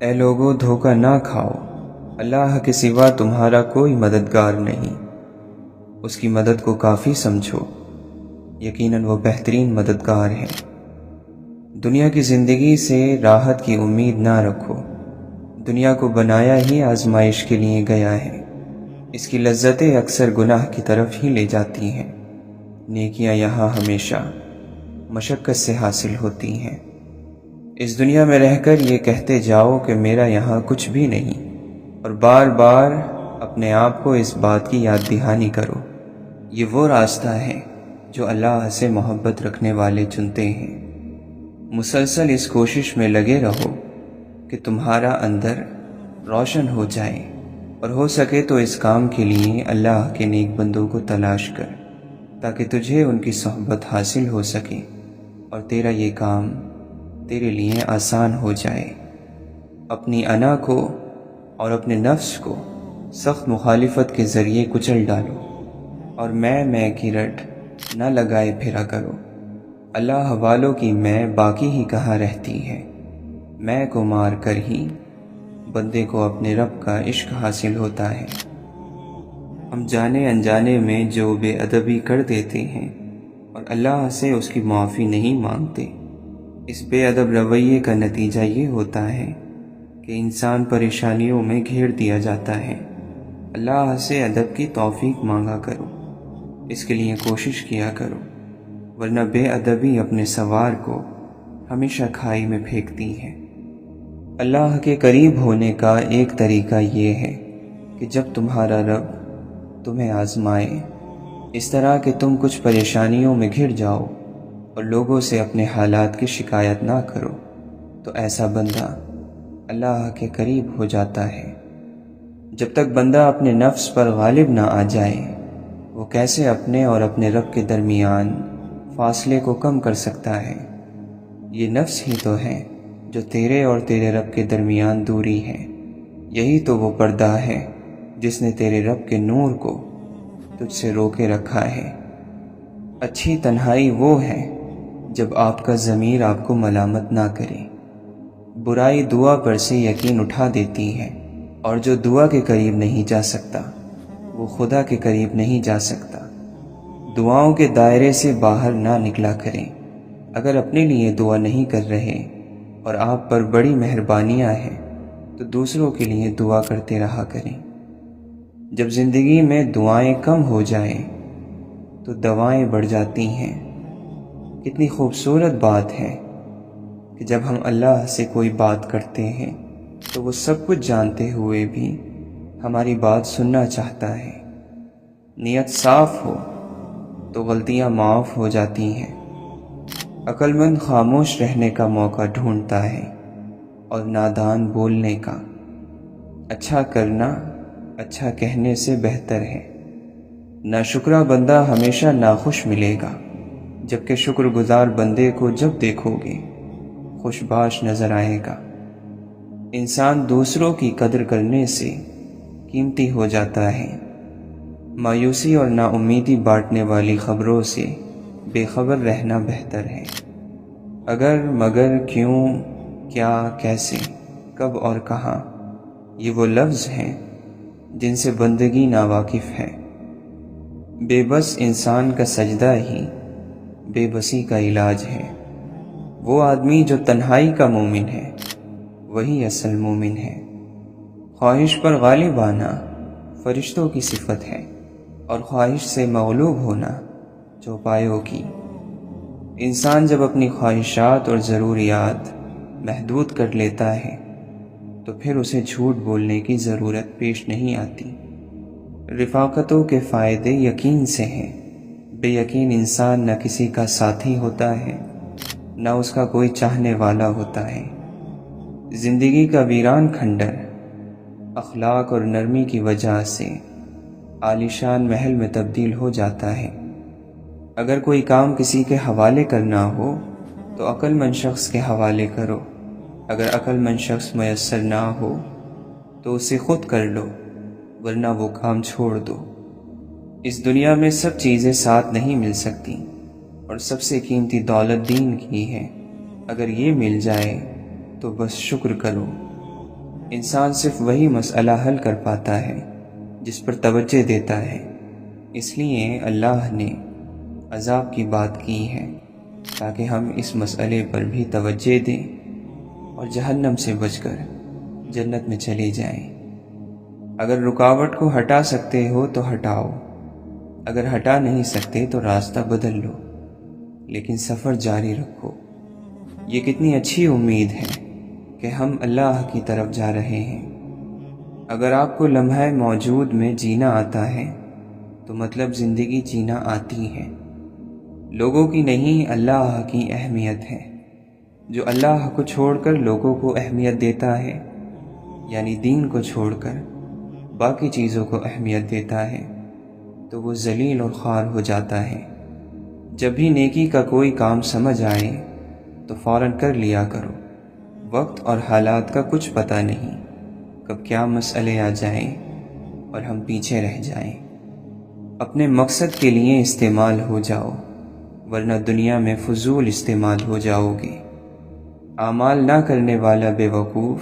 اے لوگو دھوکہ نہ کھاؤ، اللہ کے سوا تمہارا کوئی مددگار نہیں، اس کی مدد کو کافی سمجھو، یقیناً وہ بہترین مددگار ہے۔ دنیا کی زندگی سے راحت کی امید نہ رکھو، دنیا کو بنایا ہی آزمائش کے لیے گیا ہے، اس کی لذتیں اکثر گناہ کی طرف ہی لے جاتی ہیں، نیکیاں یہاں ہمیشہ مشقت سے حاصل ہوتی ہیں۔ اس دنیا میں رہ کر یہ کہتے جاؤ کہ میرا یہاں کچھ بھی نہیں، اور بار بار اپنے آپ کو اس بات کی یاد دہانی کرو، یہ وہ راستہ ہے جو اللہ سے محبت رکھنے والے چنتے ہیں۔ مسلسل اس کوشش میں لگے رہو کہ تمہارا اندر روشن ہو جائے، اور ہو سکے تو اس کام کے لیے اللہ کے نیک بندوں کو تلاش کر، تاکہ تجھے ان کی صحبت حاصل ہو سکے اور تیرا یہ کام تیرے لیے آسان ہو جائے۔ اپنی انا کو اور اپنے نفس کو سخت مخالفت کے ذریعے کچل ڈالو، اور میں کی رٹ نہ لگائے پھرا کرو۔ اللہ والوں کی میں باقی ہی کہاں رہتی ہے، میں کو مار کر ہی بندے کو اپنے رب کا عشق حاصل ہوتا ہے۔ ہم جانے انجانے میں جو بے ادبی کر دیتے ہیں اور اللہ سے اس کی معافی نہیں مانگتے، اس بے ادب رویے کا نتیجہ یہ ہوتا ہے کہ انسان پریشانیوں میں گھیر دیا جاتا ہے۔ اللہ سے ادب کی توفیق مانگا کرو، اس کے لیے کوشش کیا کرو، ورنہ بے ادبی اپنے سوار کو ہمیشہ کھائی میں پھینکتی ہے۔ اللہ کے قریب ہونے کا ایک طریقہ یہ ہے کہ جب تمہارا رب تمہیں آزمائے اس طرح کہ تم کچھ پریشانیوں میں گھر جاؤ اور لوگوں سے اپنے حالات کی شکایت نہ کرو، تو ایسا بندہ اللہ کے قریب ہو جاتا ہے۔ جب تک بندہ اپنے نفس پر غالب نہ آ جائے، وہ کیسے اپنے اور اپنے رب کے درمیان فاصلے کو کم کر سکتا ہے؟ یہ نفس ہی تو ہے جو تیرے اور تیرے رب کے درمیان دوری ہے، یہی تو وہ پردہ ہے جس نے تیرے رب کے نور کو تجھ سے روکے رکھا ہے۔ اچھی تنہائی وہ ہے جب آپ کا ضمیر آپ کو ملامت نہ کرے۔ برائی دعا پر سے یقین اٹھا دیتی ہے، اور جو دعا کے قریب نہیں جا سکتا وہ خدا کے قریب نہیں جا سکتا۔ دعاؤں کے دائرے سے باہر نہ نکلا کریں۔ اگر اپنے لیے دعا نہیں کر رہے اور آپ پر بڑی مہربانیاں ہیں تو دوسروں کے لیے دعا کرتے رہا کریں۔ جب زندگی میں دعائیں کم ہو جائیں تو دوائیں بڑھ جاتی ہیں۔ کتنی خوبصورت بات ہے کہ جب ہم اللہ سے کوئی بات کرتے ہیں تو وہ سب کچھ جانتے ہوئے بھی ہماری بات سننا چاہتا ہے۔ نیت صاف ہو تو غلطیاں معاف ہو جاتی ہیں۔ عقل مند خاموش رہنے کا موقع ڈھونڈتا ہے اور نادان بولنے کا۔ اچھا کرنا اچھا کہنے سے بہتر ہے۔ ناشکرا بندہ ہمیشہ ناخوش ملے گا، جبکہ شکر گزار بندے کو جب دیکھو گے خوش باش نظر آئے گا۔ انسان دوسروں کی قدر کرنے سے قیمتی ہو جاتا ہے۔ مایوسی اور نا امیدی بانٹنے والی خبروں سے بے خبر رہنا بہتر ہے۔ اگر مگر کیوں کیا کیسے کب اور کہاں، یہ وہ لفظ ہیں جن سے بندگی ناواقف ہے۔ بے بس انسان کا سجدہ ہی بے بسی کا علاج ہے۔ وہ آدمی جو تنہائی کا مومن ہے وہی اصل مومن ہے۔ خواہش پر غالب آنا فرشتوں کی صفت ہے، اور خواہش سے مغلوب ہونا چوپایوں کی۔ انسان جب اپنی خواہشات اور ضروریات محدود کر لیتا ہے تو پھر اسے جھوٹ بولنے کی ضرورت پیش نہیں آتی۔ رفاقتوں کے فائدے یقین سے ہیں۔ بے یقین انسان نہ کسی کا ساتھی ہوتا ہے نہ اس کا کوئی چاہنے والا ہوتا ہے۔ زندگی کا ویران کھنڈر اخلاق اور نرمی کی وجہ سے عالیشان محل میں تبدیل ہو جاتا ہے۔ اگر کوئی کام کسی کے حوالے کرنا ہو تو عقل مند شخص کے حوالے کرو، اگر عقل مند شخص میسر نہ ہو تو اسے خود کر لو، ورنہ وہ کام چھوڑ دو۔ اس دنیا میں سب چیزیں ساتھ نہیں مل سکتی، اور سب سے قیمتی دولت دین کی ہے۔ اگر یہ مل جائے تو بس شکر کرو، انسان صرف وہی مسئلہ حل کر پاتا ہے جس پر توجہ دیتا ہے، اس لیے اللہ نے عذاب کی بات کی ہے تاکہ ہم اس مسئلے پر بھی توجہ دیں اور جہنم سے بچ کر جنت میں چلے جائیں۔ اگر رکاوٹ کو ہٹا سکتے ہو تو ہٹاؤ، اگر ہٹا نہیں سکتے تو راستہ بدل لو، لیکن سفر جاری رکھو۔ یہ کتنی اچھی امید ہے کہ ہم اللہ کی طرف جا رہے ہیں۔ اگر آپ کو لمحہ موجود میں جینا آتا ہے تو مطلب زندگی جینا آتی ہے۔ لوگوں کی نہیں، اللہ کی اہمیت ہے۔ جو اللہ کو چھوڑ کر لوگوں کو اہمیت دیتا ہے، یعنی دین کو چھوڑ کر باقی چیزوں کو اہمیت دیتا ہے، تو وہ ذلیل اور خوار ہو جاتا ہے۔ جب بھی نیکی کا کوئی کام سمجھ آئے تو فوراً کر لیا کرو۔ وقت اور حالات کا کچھ پتہ نہیں، کب کیا مسئلے آ جائیں اور ہم پیچھے رہ جائیں۔ اپنے مقصد کے لیے استعمال ہو جاؤ، ورنہ دنیا میں فضول استعمال ہو جاؤ گے۔ اعمال نہ کرنے والا بے وقوف،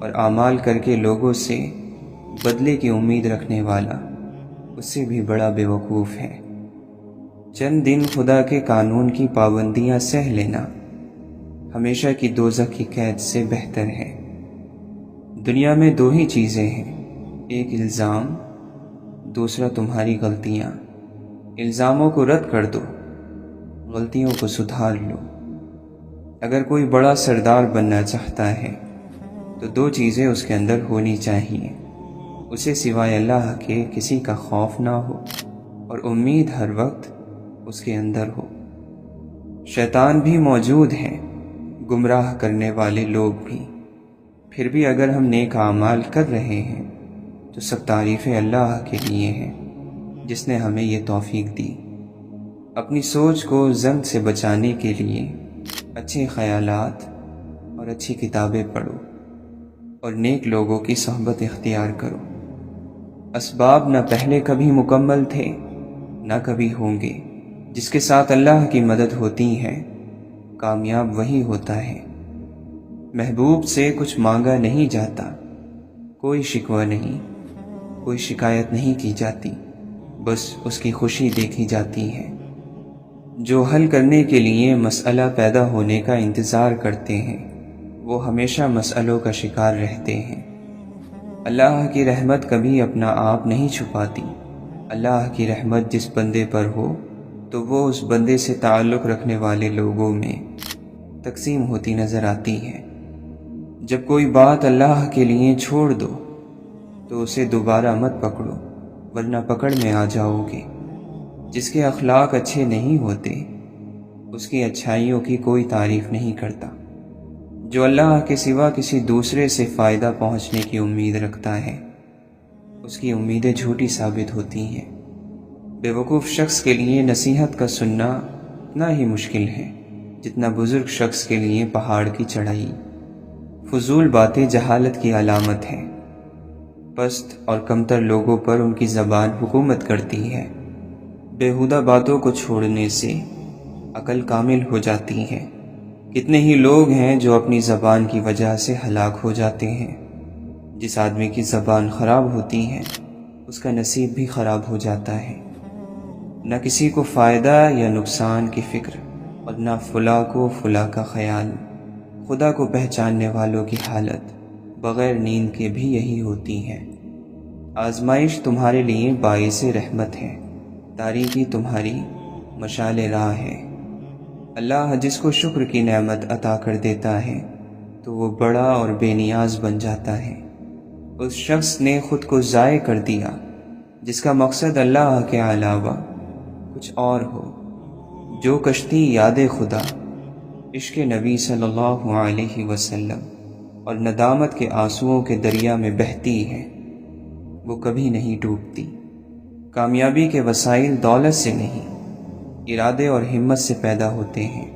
اور اعمال کر کے لوگوں سے بدلے کی امید رکھنے والا اس سے بھی بڑا بے وقوف ہے۔ چند دن خدا کے قانون کی پابندیاں سہ لینا ہمیشہ کی دوزخ کی قید سے بہتر ہے۔ دنیا میں دو ہی چیزیں ہیں، ایک الزام، دوسرا تمہاری غلطیاں۔ الزاموں کو رد کر دو، غلطیوں کو سدھار لو۔ اگر کوئی بڑا سردار بننا چاہتا ہے تو دو چیزیں اس کے اندر ہونی چاہیے، اسے سوائے اللہ کے کسی کا خوف نہ ہو اور امید ہر وقت اس کے اندر ہو۔ شیطان بھی موجود ہیں، گمراہ کرنے والے لوگ بھی، پھر بھی اگر ہم نیک اعمال کر رہے ہیں تو سب تعریفیں اللہ کے لیے ہیں جس نے ہمیں یہ توفیق دی۔ اپنی سوچ کو زنگ سے بچانے کے لیے اچھے خیالات اور اچھی کتابیں پڑھو اور نیک لوگوں کی صحبت اختیار کرو۔ اسباب نہ پہلے کبھی مکمل تھے نہ کبھی ہوں گے۔ جس کے ساتھ اللہ کی مدد ہوتی ہے کامیاب وہی ہوتا ہے۔ محبوب سے کچھ مانگا نہیں جاتا، کوئی شکوہ نہیں، کوئی شکایت نہیں کی جاتی، بس اس کی خوشی دیکھی جاتی ہے۔ جو حل کرنے کے لیے مسئلہ پیدا ہونے کا انتظار کرتے ہیں وہ ہمیشہ مسئلوں کا شکار رہتے ہیں۔ اللہ کی رحمت کبھی اپنا آپ نہیں چھپاتی۔ اللہ کی رحمت جس بندے پر ہو تو وہ اس بندے سے تعلق رکھنے والے لوگوں میں تقسیم ہوتی نظر آتی ہے۔ جب کوئی بات اللہ کے لیے چھوڑ دو تو اسے دوبارہ مت پکڑو، ورنہ پکڑ میں آ جاؤ گے۔ جس کے اخلاق اچھے نہیں ہوتے اس کی اچھائیوں کی کوئی تعریف نہیں کرتا۔ جو اللہ کے سوا کسی دوسرے سے فائدہ پہنچنے کی امید رکھتا ہے اس کی امیدیں جھوٹی ثابت ہوتی ہیں۔ بے وقوف شخص کے لیے نصیحت کا سننا اتنا ہی مشکل ہے جتنا بزرگ شخص کے لیے پہاڑ کی چڑھائی۔ فضول باتیں جہالت کی علامت ہیں۔ پست اور کمتر لوگوں پر ان کی زبان حکومت کرتی ہے۔ بیہودہ باتوں کو چھوڑنے سے عقل کامل ہو جاتی ہے۔ کتنے ہی لوگ ہیں جو اپنی زبان کی وجہ سے ہلاک ہو جاتے ہیں۔ جس آدمی کی زبان خراب ہوتی ہے اس کا نصیب بھی خراب ہو جاتا ہے۔ نہ کسی کو فائدہ یا نقصان کی فکر اور نہ فلاں کو فلاں کا خیال۔ خدا کو پہچاننے والوں کی حالت بغیر نیند کے بھی یہی ہوتی ہے۔ آزمائش تمہارے لیے باعث رحمت ہے، تاریکی تمہاری مشعل راہ ہے۔ اللہ جس کو شکر کی نعمت عطا کر دیتا ہے تو وہ بڑا اور بے نیاز بن جاتا ہے۔ اس شخص نے خود کو ضائع کر دیا جس کا مقصد اللہ کے علاوہ کچھ اور ہو۔ جو کشتی یاد خدا، عشق نبی صلی اللہ علیہ وسلم اور ندامت کے آنسوؤں کے دریا میں بہتی ہے وہ کبھی نہیں ڈوبتی۔ کامیابی کے وسائل دولت سے نہیں، ارادے اور ہمت سے پیدا ہوتے ہیں۔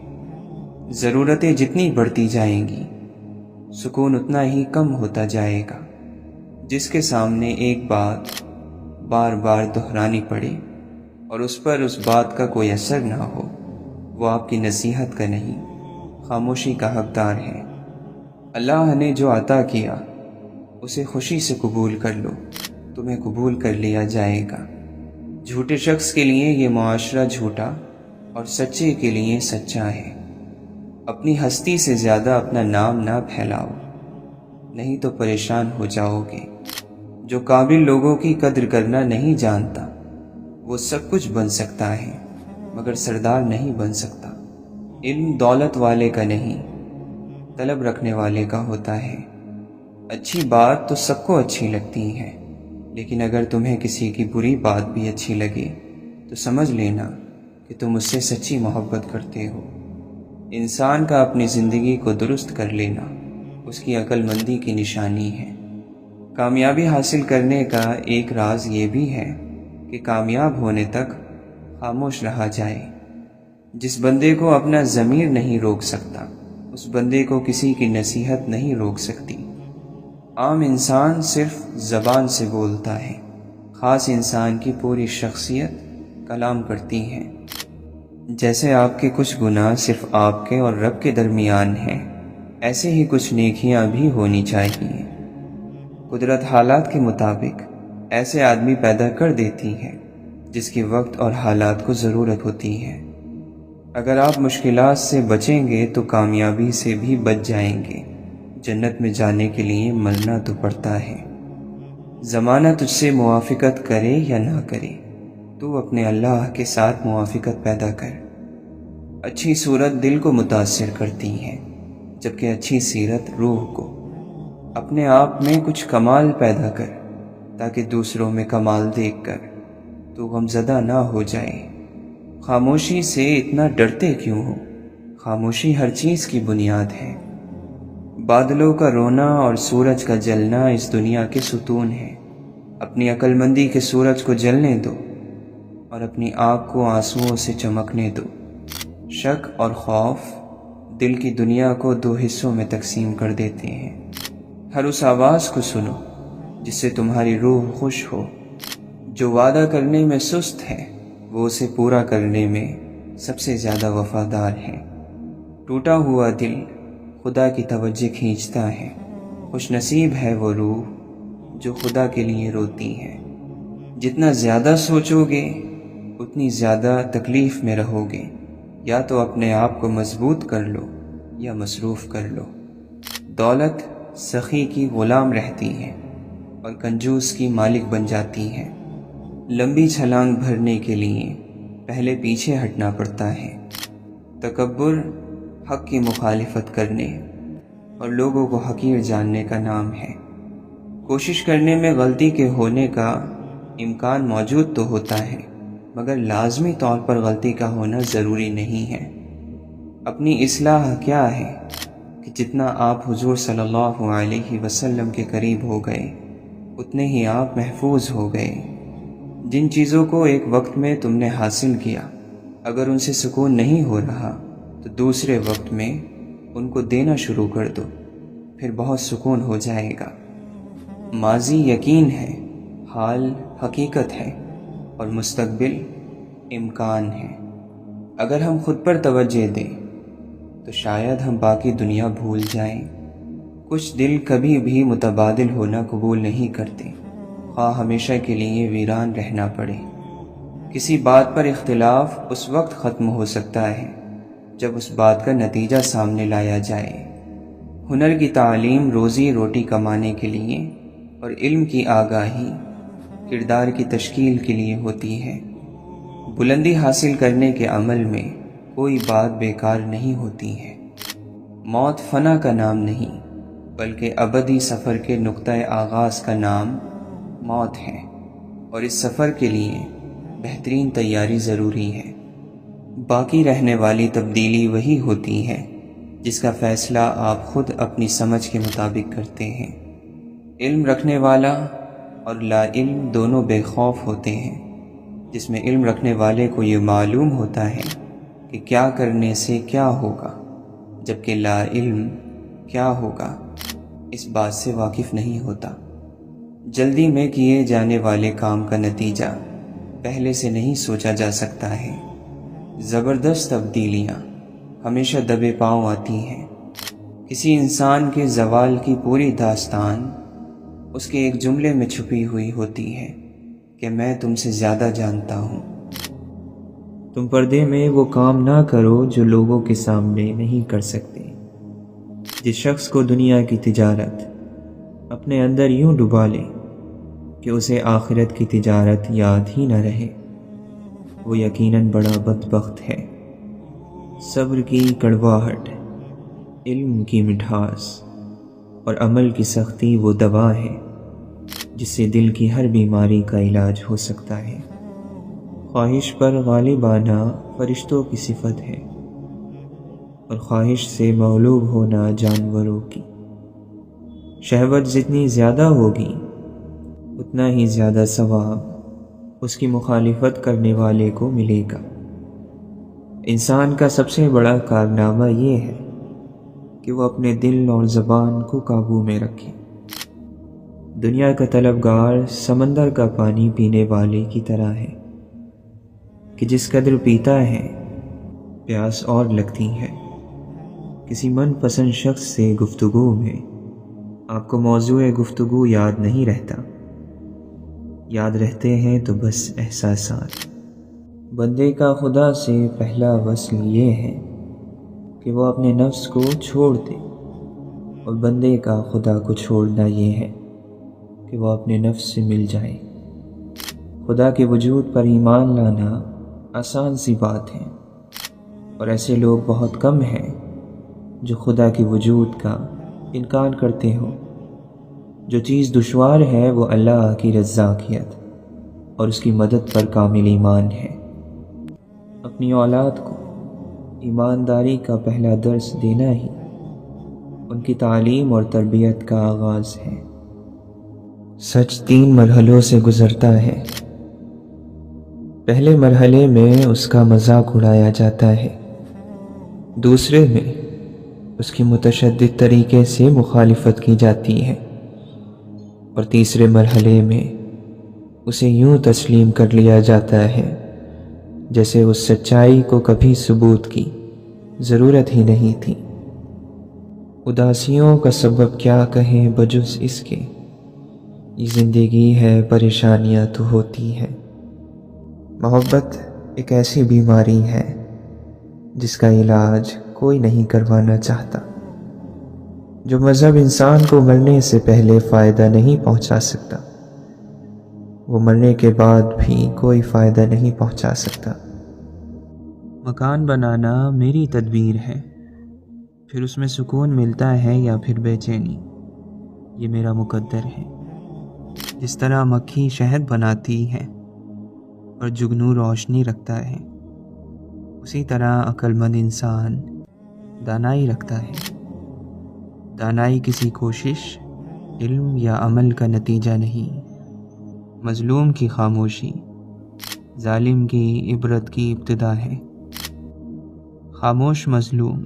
ضرورتیں جتنی بڑھتی جائیں گی سکون اتنا ہی کم ہوتا جائے گا۔ جس کے سامنے ایک بات بار بار دہرانی پڑے اور اس پر اس بات کا کوئی اثر نہ ہو وہ آپ کی نصیحت کا نہیں، خاموشی کا حقدار ہے۔ اللہ نے جو عطا کیا اسے خوشی سے قبول کر لو، تمہیں قبول کر لیا جائے گا۔ جھوٹے شخص کے لیے یہ معاشرہ جھوٹا اور سچے کے لیے سچا ہے۔ اپنی ہستی سے زیادہ اپنا نام نہ پھیلاؤ، نہیں تو پریشان ہو جاؤ گے۔ جو قابل لوگوں کی قدر کرنا نہیں جانتا وہ سب کچھ بن سکتا ہے مگر سردار نہیں بن سکتا۔ علم دولت والے کا نہیں، طلب رکھنے والے کا ہوتا ہے۔ اچھی بات تو سب کو اچھی لگتی ہے، لیکن اگر تمہیں کسی کی بری بات بھی اچھی لگے تو سمجھ لینا کہ تم اس سے سچی محبت کرتے ہو۔ انسان کا اپنی زندگی کو درست کر لینا اس کی عقل مندی کی نشانی ہے۔ کامیابی حاصل کرنے کا ایک راز یہ بھی ہے کہ کامیاب ہونے تک خاموش رہا جائے۔ جس بندے کو اپنا ضمیر نہیں روک سکتا اس بندے کو کسی کی نصیحت نہیں روک سکتی۔ عام انسان صرف زبان سے بولتا ہے، خاص انسان کی پوری شخصیت کلام کرتی ہے۔ جیسے آپ کے کچھ گناہ صرف آپ کے اور رب کے درمیان ہیں، ایسے ہی کچھ نیکیاں بھی ہونی چاہیے۔ قدرت حالات کے مطابق ایسے آدمی پیدا کر دیتی ہے جس کی وقت اور حالات کو ضرورت ہوتی ہے۔ اگر آپ مشکلات سے بچیں گے تو کامیابی سے بھی بچ جائیں گے۔ جنت میں جانے کے لیے مرنا تو پڑتا ہے۔ زمانہ تجھ سے موافقت کرے یا نہ کرے، تو اپنے اللہ کے ساتھ موافقت پیدا کر۔ اچھی صورت دل کو متاثر کرتی ہے، جبکہ اچھی سیرت روح کو۔ اپنے آپ میں کچھ کمال پیدا کر تاکہ دوسروں میں کمال دیکھ کر تو غمزدہ نہ ہو جائے۔ خاموشی سے اتنا ڈرتے کیوں ہو؟ خاموشی ہر چیز کی بنیاد ہے۔ بادلوں کا رونا اور سورج کا جلنا اس دنیا کے ستون ہیں۔ اپنی عقل مندی کے سورج کو جلنے دو اور اپنی آنکھ کو آنسوؤں سے چمکنے دو۔ شک اور خوف دل کی دنیا کو دو حصوں میں تقسیم کر دیتے ہیں۔ ہر اس آواز کو سنو جس سے تمہاری روح خوش ہو۔ جو وعدہ کرنے میں سست ہے وہ اسے پورا کرنے میں سب سے زیادہ وفادار ہے۔ ٹوٹا ہوا دل خدا کی توجہ کھینچتا ہے۔ خوش نصیب ہے وہ روح جو خدا کے لیے روتی ہے۔ جتنا زیادہ سوچو گے اتنی زیادہ تکلیف میں رہو گے۔ یا تو اپنے آپ کو مضبوط کر لو یا مصروف کر لو۔ دولت سخی کی غلام رہتی ہے اور کنجوس کی مالک بن جاتی ہے۔ لمبی چھلانگ بھرنے کے لیے پہلے پیچھے ہٹنا پڑتا ہے۔ تکبر حق کی مخالفت کرنے اور لوگوں کو حقیر جاننے کا نام ہے۔ کوشش کرنے میں غلطی کے ہونے کا امکان موجود تو ہوتا ہے، مگر لازمی طور پر غلطی کا ہونا ضروری نہیں ہے۔ اپنی اصلاح کیا ہے کہ جتنا آپ حضور صلی اللہ علیہ وسلم کے قریب ہو گئے اتنے ہی آپ محفوظ ہو گئے۔ جن چیزوں کو ایک وقت میں تم نے حاصل کیا اگر ان سے سکون نہیں ہو رہا تو دوسرے وقت میں ان کو دینا شروع کر دو، پھر بہت سکون ہو جائے گا۔ ماضی یقین ہے، حال حقیقت ہے اور مستقبل امکان ہے۔ اگر ہم خود پر توجہ دیں تو شاید ہم باقی دنیا بھول جائیں۔ کچھ دل کبھی بھی متبادل ہونا قبول نہیں کرتے، خواہ ہمیشہ کے لیے ویران رہنا پڑے۔ کسی بات پر اختلاف اس وقت ختم ہو سکتا ہے جب اس بات کا نتیجہ سامنے لایا جائے۔ ہنر کی تعلیم روزی روٹی کمانے کے لیے اور علم کی آگاہی کردار کی تشکیل کے لیے ہوتی ہے۔ بلندی حاصل کرنے کے عمل میں کوئی بات بیکار نہیں ہوتی ہے۔ موت فنا کا نام نہیں بلکہ ابدی سفر کے نقطۂ آغاز کا نام موت ہے، اور اس سفر کے لیے بہترین تیاری ضروری ہے۔ باقی رہنے والی تبدیلی وہی ہوتی ہے جس کا فیصلہ آپ خود اپنی سمجھ کے مطابق کرتے ہیں۔ علم رکھنے والا اور لا علم دونوں بے خوف ہوتے ہیں۔ جس میں علم رکھنے والے کو یہ معلوم ہوتا ہے کہ کیا کرنے سے کیا ہوگا، جبکہ لا علم کیا ہوگا اس بات سے واقف نہیں ہوتا۔ جلدی میں کیے جانے والے کام کا نتیجہ پہلے سے نہیں سوچا جا سکتا ہے۔ زبردست تبدیلیاں ہمیشہ دبے پاؤں آتی ہیں۔ کسی انسان کے زوال کی پوری داستان اس کے ایک جملے میں چھپی ہوئی ہوتی ہے کہ میں تم سے زیادہ جانتا ہوں۔ تم پردے میں وہ کام نہ کرو جو لوگوں کے سامنے نہیں کر سکتے۔ جس شخص کو دنیا کی تجارت اپنے اندر یوں ڈبا لے کہ اسے آخرت کی تجارت یاد ہی نہ رہے، وہ یقیناً بڑا بدبخت ہے۔ صبر کی کڑواہٹ، علم کی مٹھاس اور عمل کی سختی وہ دوا ہے جس سے دل کی ہر بیماری کا علاج ہو سکتا ہے۔ خواہش پر غالب آنا فرشتوں کی صفت ہے، اور خواہش سے مغلوب ہونا جانوروں کی۔ شہوت جتنی زیادہ ہوگی اتنا ہی زیادہ ثواب اس کی مخالفت کرنے والے کو ملے گا۔ انسان کا سب سے بڑا کارنامہ یہ ہے کہ وہ اپنے دل اور زبان کو قابو میں رکھے۔ دنیا کا طلبگار سمندر کا پانی پینے والے کی طرح ہے کہ جس قدر پیتا ہے پیاس اور لگتی ہے۔ کسی من پسند شخص سے گفتگو میں آپ کو موضوع گفتگو یاد نہیں رہتا، یاد رہتے ہیں تو بس احساسات۔ بندے کا خدا سے پہلا وصل یہ ہے کہ وہ اپنے نفس کو چھوڑ دے، اور بندے کا خدا کو چھوڑنا یہ ہے کہ وہ اپنے نفس سے مل جائے۔ خدا کے وجود پر ایمان لانا آسان سی بات ہے، اور ایسے لوگ بہت کم ہیں جو خدا کے وجود کا انکار کرتے ہوں۔ جو چیز دشوار ہے وہ اللہ کی رزاقیت اور اس کی مدد پر کامل ایمان ہے۔ اپنی اولاد کو ایمانداری کا پہلا درس دینا ہی ان کی تعلیم اور تربیت کا آغاز ہے۔ سچ 3 مرحلوں سے گزرتا ہے۔ پہلے مرحلے میں اس کا مذاق اڑایا جاتا ہے، دوسرے میں اس کی متشدد طریقے سے مخالفت کی جاتی ہے، اور تیسرے مرحلے میں اسے یوں تسلیم کر لیا جاتا ہے جیسے اس سچائی کو کبھی ثبوت کی ضرورت ہی نہیں تھی۔ اداسیوں کا سبب کیا کہیں بجز اس کے، یہ زندگی ہے پریشانیاں تو ہوتی ہیں۔ محبت ایک ایسی بیماری ہے جس کا علاج کوئی نہیں کروانا چاہتا۔ جو مذہب انسان کو مرنے سے پہلے فائدہ نہیں پہنچا سکتا، وہ مرنے کے بعد بھی کوئی فائدہ نہیں پہنچا سکتا۔ مکان بنانا میری تدبیر ہے، پھر اس میں سکون ملتا ہے یا پھر بے چینی، یہ میرا مقدر ہے۔ جس طرح مکھی شہد بناتی ہے اور جگنو روشنی رکھتا ہے، اسی طرح عقل مند انسان دانائی رکھتا ہے۔ دانائی کسی کوشش، علم یا عمل کا نتیجہ نہیں۔ مظلوم کی خاموشی ظالم کی عبرت کی ابتدا ہے۔ خاموش مظلوم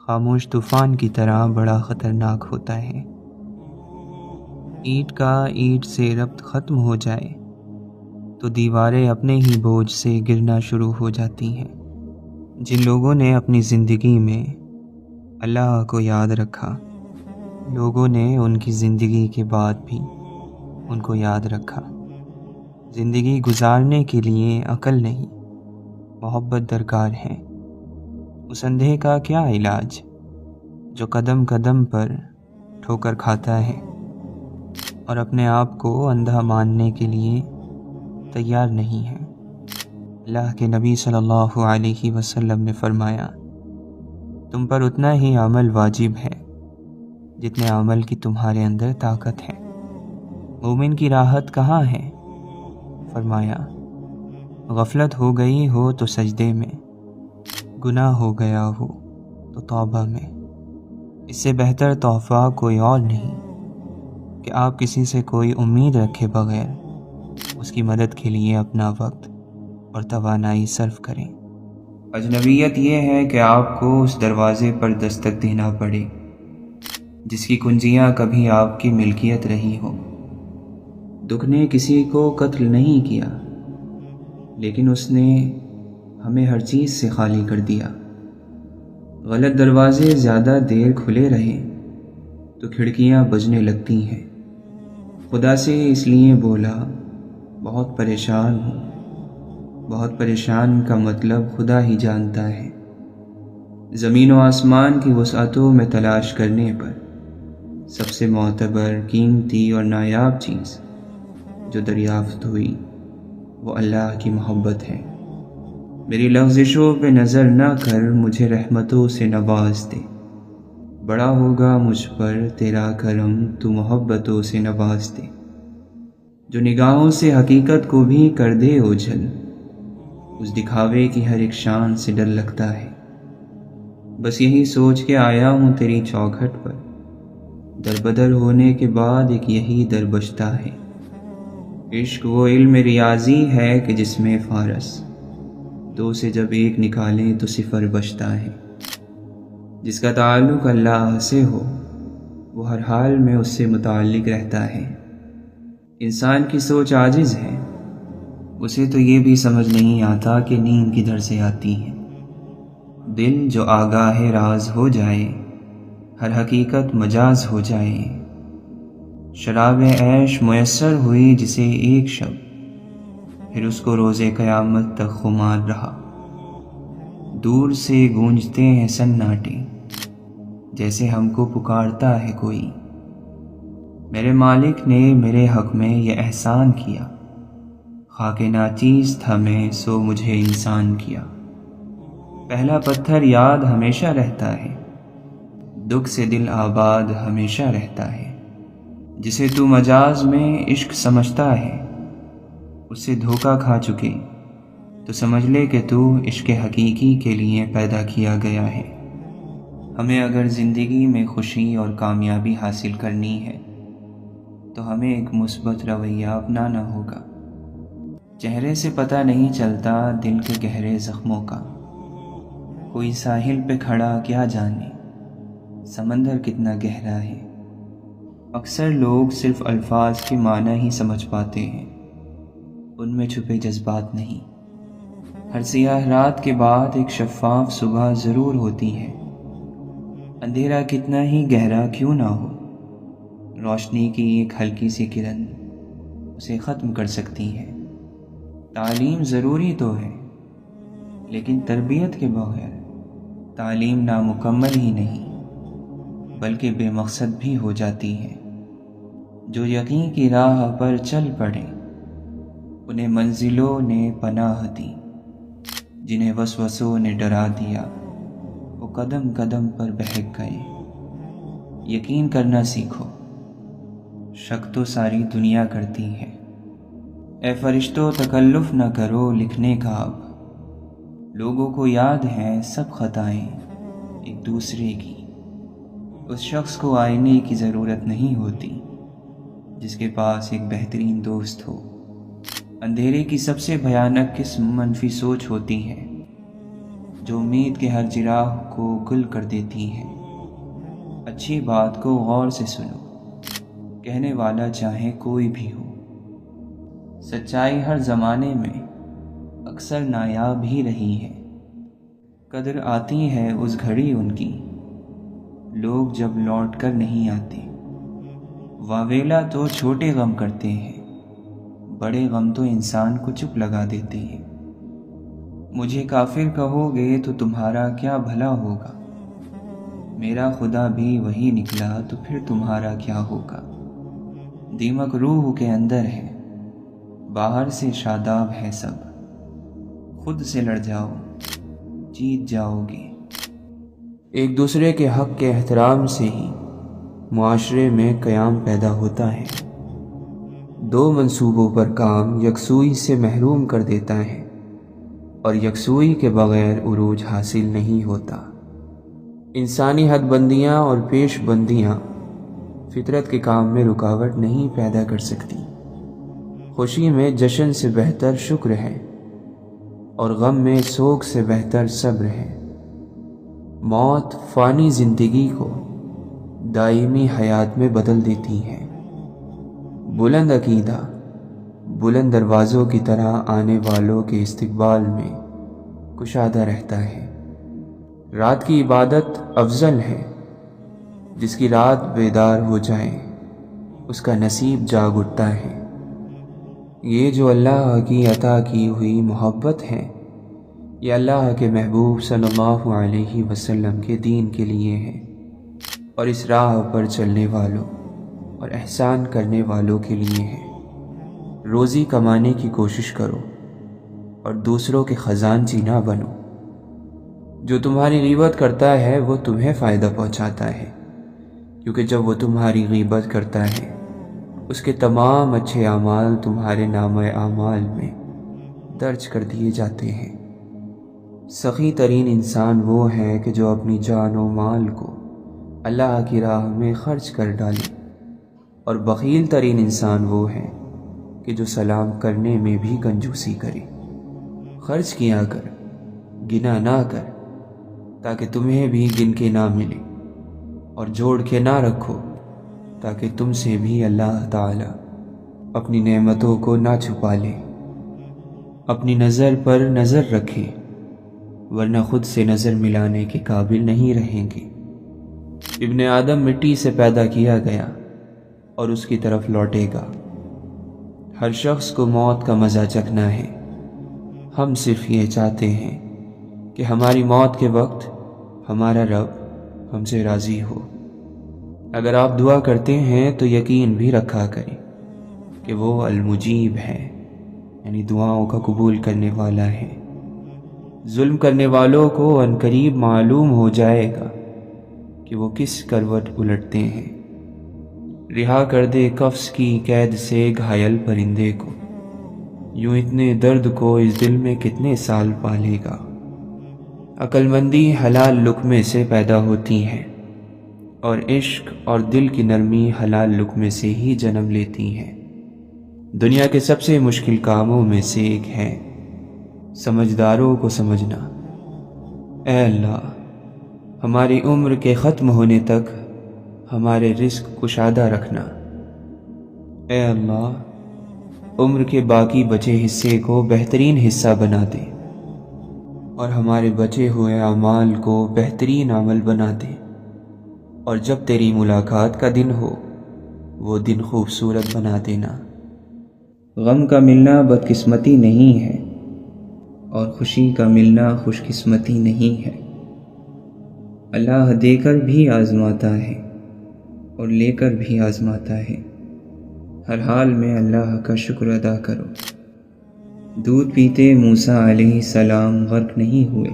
خاموش طوفان کی طرح بڑا خطرناک ہوتا ہے۔ اینٹ کا اینٹ سے ربط ختم ہو جائے تو دیواریں اپنے ہی بوجھ سے گرنا شروع ہو جاتی ہیں۔ جن لوگوں نے اپنی زندگی میں اللہ کو یاد رکھا، لوگوں نے ان کی زندگی کے بعد بھی ان کو یاد رکھا۔ زندگی گزارنے کے لیے عقل نہیں، محبت درکار ہے۔ اس اندھے کا کیا علاج جو قدم قدم پر ٹھوکر کھاتا ہے اور اپنے آپ کو اندھا ماننے کے لیے تیار نہیں ہے۔ اللہ کے نبی صلی اللہ علیہ وسلم نے فرمایا، تم پر اتنا ہی عمل واجب ہے جتنے عمل کی تمہارے اندر طاقت ہے۔ مومن کی راحت کہاں ہے؟ فرمایا، غفلت ہو گئی ہو تو سجدے میں، گناہ ہو گیا ہو تو توبہ میں۔ اس سے بہتر تحفہ کوئی اور نہیں کہ آپ کسی سے کوئی امید رکھے بغیر اس کی مدد کے لیے اپنا وقت اور توانائی صرف کریں۔ اجنبیت یہ ہے کہ آپ کو اس دروازے پر دستک دینا پڑے جس کی کنجیاں کبھی آپ کی ملکیت رہی ہو۔ دکھ نے کسی کو قتل نہیں کیا، لیکن اس نے ہمیں ہر چیز سے خالی کر دیا۔ غلط دروازے زیادہ دیر کھلے رہیں تو کھڑکیاں بجنے لگتی ہیں، خدا سے اس لیے بولا بہت پریشان ہوں۔ بہت پریشان کا مطلب خدا ہی جانتا ہے۔ زمین و آسمان کی وسعتوں میں تلاش کرنے پر سب سے معتبر، قیمتی اور نایاب چیز جو دریافت ہوئی وہ اللہ کی محبت ہے۔ میری لغزشوں پہ نظر نہ کر، مجھے رحمتوں سے نواز دے۔ بڑا ہوگا مجھ پر تیرا کرم، تو محبتوں سے نواز دے۔ جو نگاہوں سے حقیقت کو بھی کر دے اوجھل، اس دکھاوے کی ہر ایک شان سے ڈر لگتا ہے۔ بس یہی سوچ کے آیا ہوں تیری چوکھٹ پر، در بدر ہونے کے بعد ایک یہی در بچتا ہے۔ عشق وہ علم ریاضی ہے کہ جس میں فارس دو سے جب ایک نکالیں تو صفر بچتا ہے۔ جس کا تعلق اللہ سے ہو وہ ہر حال میں اس سے متعلق رہتا ہے۔ انسان کی سوچ عاجز ہے، اسے تو یہ بھی سمجھ نہیں آتا کہ نیند کدھر سے آتی ہے۔ دل جو آگاہ راز ہو جائے، ہر حقیقت مجاز ہو جائے۔ شراب عیش میسر ہوئی جسے ایک شب، پھر اس کو روز قیامت تک خمار رہا۔ دور سے گونجتے ہیں سناٹے، جیسے ہم کو پکارتا ہے کوئی۔ میرے مالک نے میرے حق میں یہ احسان کیا، خاک ناچیز تھا میں سو مجھے انسان کیا۔ پہلا پتھر یاد ہمیشہ رہتا ہے، دکھ سے دل آباد ہمیشہ رہتا ہے۔ جسے تو مجاز میں عشق سمجھتا ہے، اس سے دھوکہ کھا چکے تو سمجھ لے کہ تو عشق حقیقی کے لیے پیدا کیا گیا ہے۔ ہمیں اگر زندگی میں خوشی اور کامیابی حاصل کرنی ہے تو ہمیں ایک مثبت رویہ اپنانا ہوگا۔ چہرے سے پتہ نہیں چلتا دل کے گہرے زخموں کا۔ کوئی ساحل پہ کھڑا کیا جانے سمندر کتنا گہرا ہے۔ اکثر لوگ صرف الفاظ کے معنی ہی سمجھ پاتے ہیں، ان میں چھپے جذبات نہیں۔ ہر سیاہ رات کے بعد ایک شفاف صبح ضرور ہوتی ہے۔ اندھیرا کتنا ہی گہرا کیوں نہ ہو، روشنی کی ایک ہلکی سی کرن اسے ختم کر سکتی ہے۔ تعلیم ضروری تو ہے، لیکن تربیت کے بغیر تعلیم نامکمل ہی نہیں بلکہ بے مقصد بھی ہو جاتی ہے۔ جو یقین کی راہ پر چل پڑے انہیں منزلوں نے پناہ دی، جنہیں وسوسوں نے ڈرا دیا وہ قدم قدم پر بہک گئے۔ یقین کرنا سیکھو، شک تو ساری دنیا کرتی ہے۔ اے فرشتوں تکلف نہ کرو لکھنے کا اب، لوگوں کو یاد ہیں سب خطائیں ایک دوسرے کی۔ اس شخص کو آئینے کی ضرورت نہیں ہوتی جس کے پاس ایک بہترین دوست ہو۔ اندھیرے کی سب سے بھیانک قسم منفی سوچ ہوتی ہے، جو امید کے ہر چراغ کو گل کر دیتی ہے۔ اچھی بات کو غور سے سنو، کہنے والا چاہے کوئی بھی ہو۔ سچائی ہر زمانے میں اکثر نایاب ہی رہی ہے۔ قدر آتی ہے اس گھڑی ان کی، لوگ جب لوٹ کر نہیں آتے۔ واویلا تو چھوٹے غم کرتے ہیں، بڑے غم تو انسان کو چپ لگا دیتے ہیں۔ مجھے کافر کہو گے تو تمہارا کیا بھلا ہوگا، میرا خدا بھی وہی نکلا تو پھر تمہارا کیا ہوگا۔ دیمک روح کے اندر ہے، باہر سے شاداب ہے سب۔ خود سے لڑ جاؤ، جیت جاؤ گے۔ ایک دوسرے کے حق کے احترام سے ہی معاشرے میں قیام پیدا ہوتا ہے۔ دو منصوبوں پر کام یکسوئی سے محروم کر دیتا ہے، اور یکسوئی کے بغیر عروج حاصل نہیں ہوتا۔ انسانی حد بندیاں اور پیش بندیاں فطرت کے کام میں رکاوٹ نہیں پیدا کر سکتی۔ خوشی میں جشن سے بہتر شکر ہے، اور غم میں سوگ سے بہتر صبر ہے۔ موت فانی زندگی کو دائمی حیات میں بدل دیتی ہے۔ بلند عقیدہ بلند دروازوں کی طرح آنے والوں کے استقبال میں کشادہ رہتا ہے۔ رات کی عبادت افضل ہے، جس کی رات بیدار ہو جائے۔ اس کا نصیب جاگ اٹھتا ہے۔ یہ جو اللہ کی عطا کی ہوئی محبت ہے، یہ اللہ کے محبوب صلی اللہ علیہ وسلم کے دین کے لیے ہے، اور اس راہ پر چلنے والوں اور احسان کرنے والوں کے لیے ہے۔ روزی کمانے کی کوشش کرو اور دوسروں کے خزانچی نہ بنو۔ جو تمہاری غیبت کرتا ہے وہ تمہیں فائدہ پہنچاتا ہے، کیونکہ جب وہ تمہاری غیبت کرتا ہے اس کے تمام اچھے اعمال تمہارے نامہ اعمال میں درج کر دیے جاتے ہیں۔ سخی ترین انسان وہ ہے کہ جو اپنی جان و مال کو اللہ کی راہ میں خرچ کر ڈالے، اور بخیل ترین انسان وہ ہے کہ جو سلام کرنے میں بھی کنجوسی کرے۔ خرچ کیا کر، گنا نہ کر، تاکہ تمہیں بھی گن کے نہ ملے، اور جوڑ کے نہ رکھو تاکہ تم سے بھی اللہ تعالی اپنی نعمتوں کو نہ چھپا لے۔ اپنی نظر پر نظر رکھیں، ورنہ خود سے نظر ملانے کے قابل نہیں رہیں گے۔ ابن آدم مٹی سے پیدا کیا گیا اور اس کی طرف لوٹے گا۔ ہر شخص کو موت کا مزہ چکھنا ہے۔ ہم صرف یہ چاہتے ہیں کہ ہماری موت کے وقت ہمارا رب ہم سے راضی ہو۔ اگر آپ دعا کرتے ہیں تو یقین بھی رکھا کریں کہ وہ المجیب ہے، یعنی دعاؤں کا قبول کرنے والا ہے۔ ظلم کرنے والوں کو عنقریب معلوم ہو جائے گا کہ وہ کس کروٹ الٹتے ہیں۔ رہا کر دے قفس کی قید سے گھائل پرندے کو، یوں اتنے درد کو اس دل میں کتنے سال پالے گا۔ عقل مندی حلال لقمے سے پیدا ہوتی ہے، اور عشق اور دل کی نرمی حلال لقمے سے ہی جنم لیتی ہے۔ دنیا کے سب سے مشکل کاموں میں سے ایک ہے سمجھداروں کو سمجھنا۔ اے اللہ، ہماری عمر کے ختم ہونے تک ہمارے رزق کشادہ رکھنا۔ اے اللہ، عمر کے باقی بچے حصے کو بہترین حصہ بنا دے، اور ہمارے بچے ہوئے اعمال کو بہترین عمل بنا دے، اور جب تیری ملاقات کا دن ہو وہ دن خوبصورت بنا دینا۔ غم کا ملنا بدقسمتی نہیں ہے، اور خوشی کا ملنا خوش قسمتی نہیں ہے۔ اللہ دے کر بھی آزماتا ہے اور لے کر بھی آزماتا ہے۔ ہر حال میں اللہ کا شکر ادا کرو۔ دودھ پیتے موسیٰ علیہ السلام غرق نہیں ہوئے،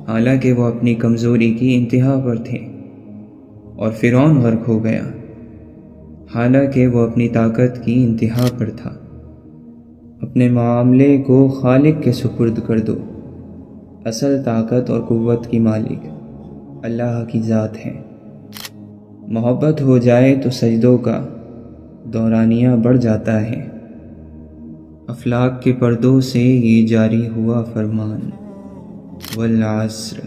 حالانکہ وہ اپنی کمزوری کی انتہا پر تھے، اور فرعون غرق ہو گیا حالانکہ وہ اپنی طاقت کی انتہا پر تھا۔ اپنے معاملے کو خالق کے سپرد کر دو۔ اصل طاقت اور قوت کی مالک اللہ کی ذات ہے۔ محبت ہو جائے تو سجدوں کا دورانیہ بڑھ جاتا ہے۔ افلاک کے پردوں سے یہ جاری ہوا فرمان، والعصر،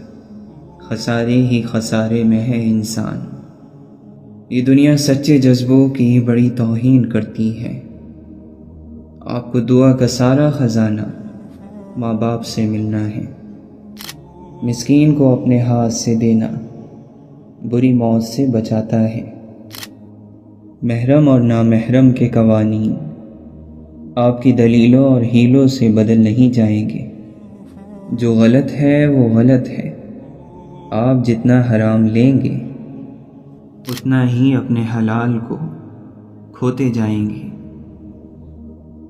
خسارے ہی خسارے میں ہے انسان۔ یہ دنیا سچے جذبوں کی بڑی توہین کرتی ہے۔ آپ کو دعا کا سارا خزانہ ماں باپ سے ملنا ہے۔ مسکین کو اپنے ہاتھ سے دینا بری موت سے بچاتا ہے۔ محرم اور نامحرم کے قوانین آپ کی دلیلوں اور ہیلوں سے بدل نہیں جائیں گے۔ جو غلط ہے وہ غلط ہے۔ آپ جتنا حرام لیں گے اتنا ہی اپنے حلال کو کھوتے جائیں گے۔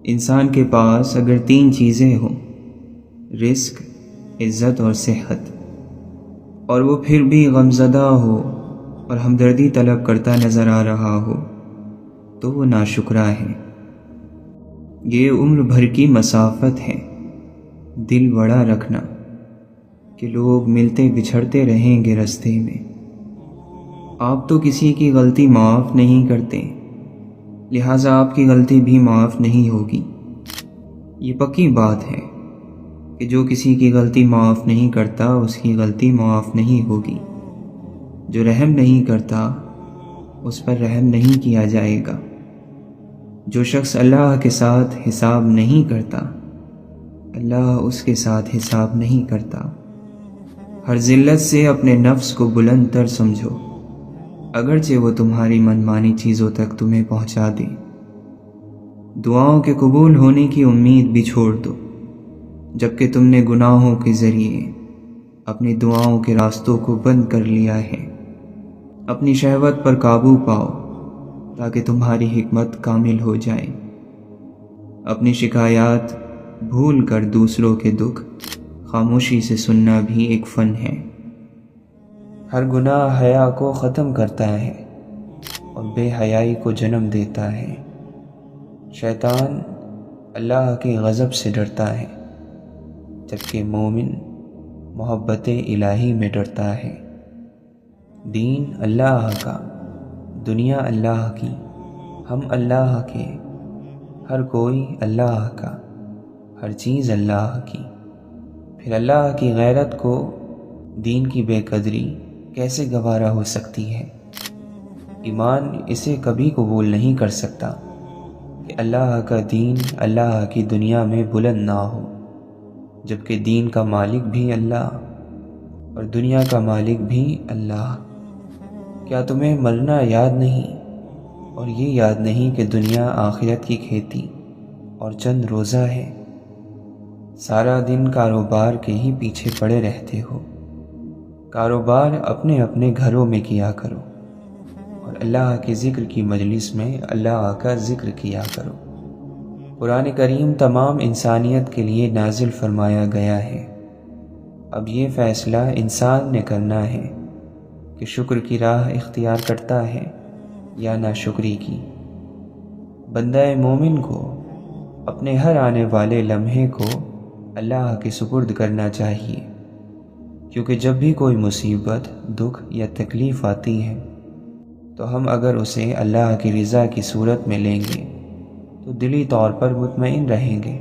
انسان کے پاس اگر 3 چیزیں ہوں، رزق، عزت اور صحت، اور وہ پھر بھی غمزدہ ہو اور ہمدردی طلب کرتا نظر آ رہا ہو تو وہ ناشکرا ہے۔ یہ عمر بھر کی مسافت ہے۔ دل بڑا رکھنا کہ لوگ ملتے بچھڑتے رہیں گے رستے میں۔ آپ تو کسی کی غلطی معاف نہیں کرتے، لہٰذا آپ کی غلطی بھی معاف نہیں ہوگی۔ یہ پکی بات ہے کہ جو کسی کی غلطی معاف نہیں کرتا اس کی غلطی معاف نہیں ہوگی۔ جو رحم نہیں کرتا اس پر رحم نہیں کیا جائے گا۔ جو شخص اللہ کے ساتھ حساب نہیں کرتا، اللہ اس کے ساتھ حساب نہیں کرتا۔ ہر ذلت سے اپنے نفس کو بلند تر سمجھو، اگرچہ وہ تمہاری منمانی چیزوں تک تمہیں پہنچا دیں۔ دعاؤں کے قبول ہونے کی امید بھی چھوڑ دو، جبکہ تم نے گناہوں کے ذریعے اپنی دعاؤں کے راستوں کو بند کر لیا ہے۔ اپنی شہوت پر قابو پاؤ تاکہ تمہاری حکمت کامل ہو جائے۔ اپنی شکایات بھول کر دوسروں کے دکھ خاموشی سے سننا بھی ایک فن ہے۔ ہر گناہ حیا کو ختم کرتا ہے اور بے حیائی کو جنم دیتا ہے۔ شیطان اللہ کے غضب سے ڈرتا ہے، جبکہ مومن محبت الہی میں ڈرتا ہے۔ دین اللہ کا، دنیا اللہ کی، ہم اللہ کے، ہر کوئی اللہ کا، ہر چیز اللہ کی۔ پھر اللہ کی غیرت کو دین کی بے قدری کیسے گوارا ہو سکتی ہے؟ ایمان اسے کبھی قبول نہیں کر سکتا کہ اللہ کا دین اللہ کی دنیا میں بلند نہ ہو، جبکہ دین کا مالک بھی اللہ اور دنیا کا مالک بھی اللہ۔ کیا تمہیں مرنا یاد نہیں اور یہ یاد نہیں کہ دنیا آخرت کی کھیتی اور چند روزہ ہے؟ سارا دن کاروبار کے ہی پیچھے پڑے رہتے ہو۔ کاروبار اپنے اپنے گھروں میں کیا کرو اور اللہ کے ذکر کی مجلس میں اللہ کا ذکر کیا کرو۔ قرآن کریم تمام انسانیت کے لیے نازل فرمایا گیا ہے۔ اب یہ فیصلہ انسان نے کرنا ہے کہ شکر کی راہ اختیار کرتا ہے یا ناشکری کی۔ بندہ مومن کو اپنے ہر آنے والے لمحے کو اللہ کے سپرد کرنا چاہیے، کیونکہ جب بھی کوئی مصیبت، دکھ یا تکلیف آتی ہے تو ہم اگر اسے اللہ کی رضا کی صورت میں لیں گے تو دلی طور پر مطمئن رہیں گے،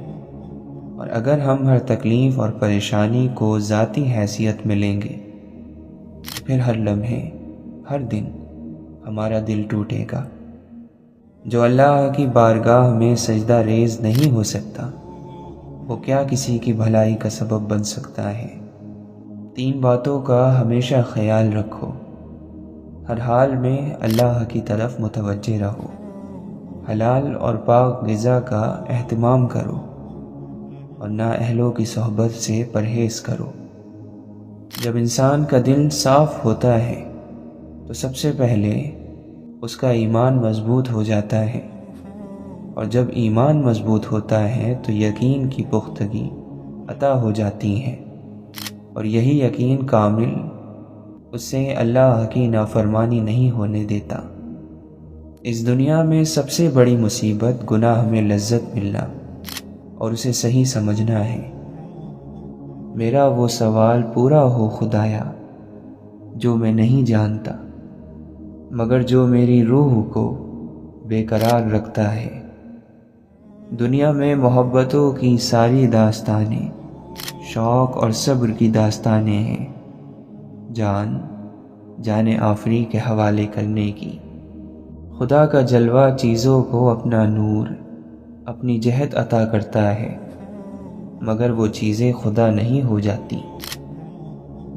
اور اگر ہم ہر تکلیف اور پریشانی کو ذاتی حیثیت میں لیں گے تو پھر ہر لمحے، ہر دن ہمارا دل ٹوٹے گا۔ جو اللہ کی بارگاہ میں سجدہ ریز نہیں ہو سکتا، وہ کیا کسی کی بھلائی کا سبب بن سکتا ہے؟ 3 باتوں کا ہمیشہ خیال رکھو۔ ہر حال میں اللہ کی طرف متوجہ رہو۔ حلال اور پاک غذا کا اہتمام کرو اور نااہلوں کی صحبت سے پرہیز کرو۔ جب انسان کا دل صاف ہوتا ہے تو سب سے پہلے اس کا ایمان مضبوط ہو جاتا ہے، اور جب ایمان مضبوط ہوتا ہے تو یقین کی پختگی عطا ہو جاتی ہے، اور یہی یقین کامل اس سے اللہ کی نافرمانی نہیں ہونے دیتا۔ اس دنیا میں سب سے بڑی مصیبت گناہ میں لذت ملنا اور اسے صحیح سمجھنا ہے۔ میرا وہ سوال پورا ہو خدایا جو میں نہیں جانتا، مگر جو میری روح کو بے قرار رکھتا ہے۔ دنیا میں محبتوں کی ساری داستانیں شوق اور صبر کی داستانیں ہیں، جان آفری کے حوالے کرنے کی۔ خدا کا جلوہ چیزوں کو اپنا نور، اپنی جہت عطا کرتا ہے، مگر وہ چیزیں خدا نہیں ہو جاتی۔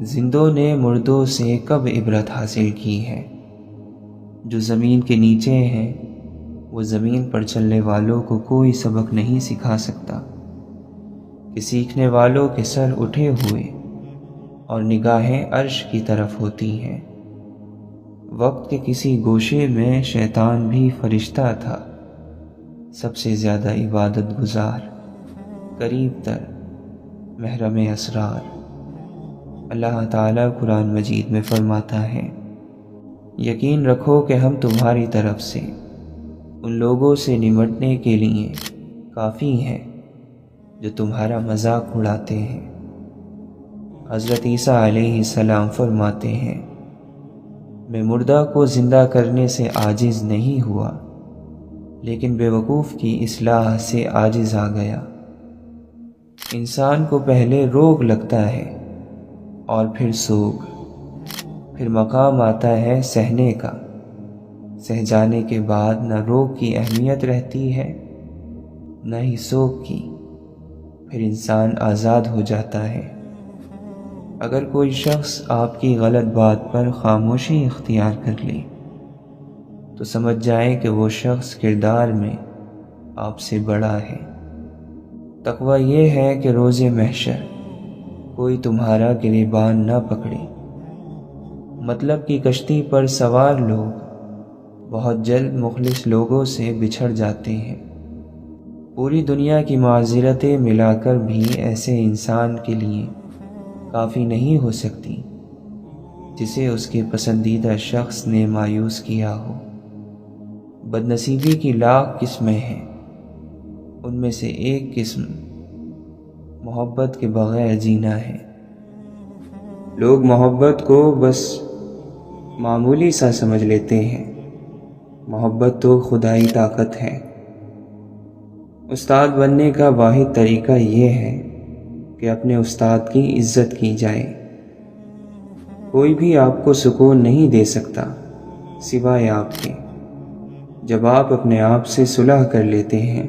زندوں نے مردوں سے کب عبرت حاصل کی ہے؟ جو زمین کے نیچے ہیں وہ زمین پر چلنے والوں کو کوئی سبق نہیں سکھا سکتا کہ سیکھنے والوں کے سر اٹھے ہوئے اور نگاہیں عرش کی طرف ہوتی ہیں۔ وقت کے کسی گوشے میں شیطان بھی فرشتہ تھا، سب سے زیادہ عبادت گزار، قریب تر، محرم اسرار۔ اللہ تعالیٰ قرآن مجید میں فرماتا ہے، یقین رکھو کہ ہم تمہاری طرف سے ان لوگوں سے نمٹنے کے لیے کافی ہیں جو تمہارا مذاق اڑاتے ہیں۔ حضرت عیسیٰ علیہ السلام فرماتے ہیں، میں مردہ کو زندہ کرنے سے عاجز نہیں ہوا، لیکن بیوقوف کی اصلاح سے عاجز آ گیا۔ انسان کو پہلے روگ لگتا ہے اور پھر سوگ، پھر مقام آتا ہے سہنے کا۔ سہ جانے کے بعد نہ روگ کی اہمیت رہتی ہے نہ ہی سوگ کی، پھر انسان آزاد ہو جاتا ہے۔ اگر کوئی شخص آپ کی غلط بات پر خاموشی اختیار کر لے تو سمجھ جائیں کہ وہ شخص کردار میں آپ سے بڑا ہے۔ تقویٰ یہ ہے کہ روز محشر کوئی تمہارا گریبان نہ پکڑے۔ مطلب کی کشتی پر سوار لوگ بہت جلد مخلص لوگوں سے بچھڑ جاتے ہیں۔ پوری دنیا کی معذرتیں ملا کر بھی ایسے انسان کے لیے کافی نہیں ہو سکتی جسے اس کے پسندیدہ شخص نے مایوس کیا ہو۔ بدنصیبی کی لاکھ قسمیں ہیں، ان میں سے ایک قسم محبت کے بغیر جینا ہے۔ لوگ محبت کو بس معمولی سا سمجھ لیتے ہیں، محبت تو خدائی طاقت ہے۔ استاد بننے کا واحد طریقہ یہ ہے کہ اپنے استاد کی عزت کی جائے۔ کوئی بھی آپ کو سکون نہیں دے سکتا سوائے آپ کے۔ جب آپ اپنے آپ سے صلح کر لیتے ہیں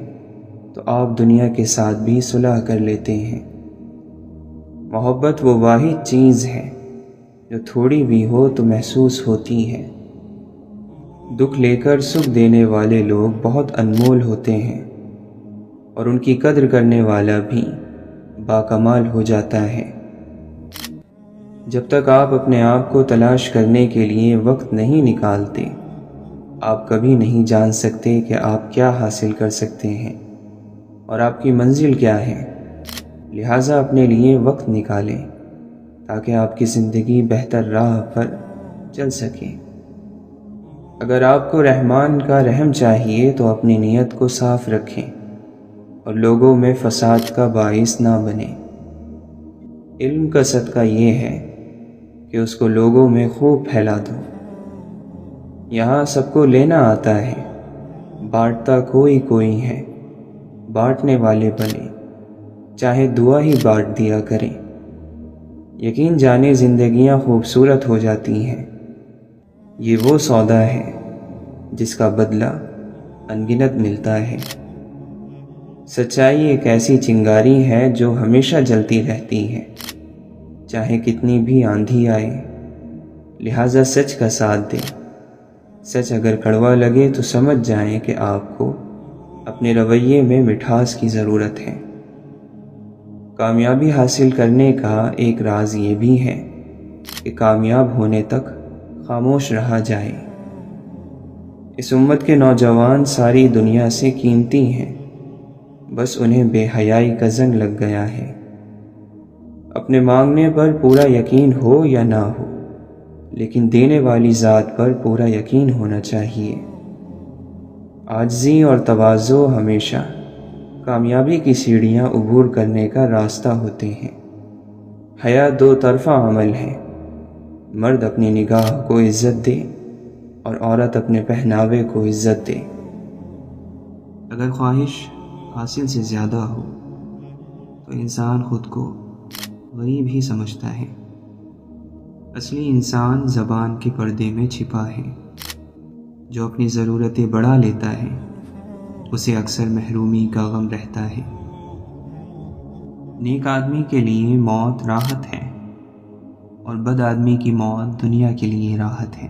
تو آپ دنیا کے ساتھ بھی صلح کر لیتے ہیں۔ محبت وہ واحد چیز ہے جو تھوڑی بھی ہو تو محسوس ہوتی ہے۔ دکھ لے کر سکھ دینے والے لوگ بہت انمول ہوتے ہیں اور ان کی قدر کرنے والا بھی باکمال ہو جاتا ہے۔ جب تک آپ اپنے آپ کو تلاش کرنے کے لیے وقت نہیں نکالتے، آپ کبھی نہیں جان سکتے کہ آپ کیا حاصل کر سکتے ہیں اور آپ کی منزل کیا ہے۔ لہٰذا اپنے لیے وقت نکالیں تاکہ آپ کی زندگی بہتر راہ پر چل سکے۔ اگر آپ کو رحمان کا رحم چاہیے تو اپنی نیت کو صاف رکھیں اور لوگوں میں فساد کا باعث نہ بنے۔ علم کا صدقہ یہ ہے کہ اس کو لوگوں میں خوب پھیلا دو۔ یہاں سب کو لینا آتا ہے، بانٹتا کوئی کوئی ہے۔ بانٹنے والے بنے، چاہے دعا ہی بانٹ دیا کریں۔ یقین جانے زندگیاں خوبصورت ہو جاتی ہیں۔ یہ وہ سودا ہے جس کا بدلہ انگنت ملتا ہے۔ سچائی ایک ایسی چنگاری ہے جو ہمیشہ جلتی رہتی ہے، چاہے کتنی بھی آندھی آئے۔ لہٰذا سچ کا ساتھ دیں۔ سچ اگر کڑوا لگے تو سمجھ جائیں کہ آپ کو اپنے رویے میں مٹھاس کی ضرورت ہے۔ کامیابی حاصل کرنے کا ایک راز یہ بھی ہے کہ کامیاب ہونے تک خاموش رہا جائے۔ اس امت کے نوجوان ساری دنیا سے قیمتی ہیں، بس انہیں بے حیائی کا زنگ لگ گیا ہے۔ اپنے مانگنے پر پورا یقین ہو یا نہ ہو، لیکن دینے والی ذات پر پورا یقین ہونا چاہیے۔ عاجزی اور تواضع ہمیشہ کامیابی کی سیڑھیاں عبور کرنے کا راستہ ہوتے ہیں۔ حیا دو طرفہ عمل ہے، مرد اپنی نگاہ کو عزت دے اور عورت اپنے پہناوے کو عزت دے۔ اگر خواہش حاصل سے زیادہ ہو تو انسان خود کو غریب ہی سمجھتا ہے۔ اصلی انسان زبان کے پردے میں چھپا ہے۔ جو اپنی ضرورتیں بڑھا لیتا ہے اسے اکثر محرومی کا غم رہتا ہے۔ نیک آدمی کے لیے موت راحت ہے اور بد آدمی کی موت دنیا کے لیے راحت ہے۔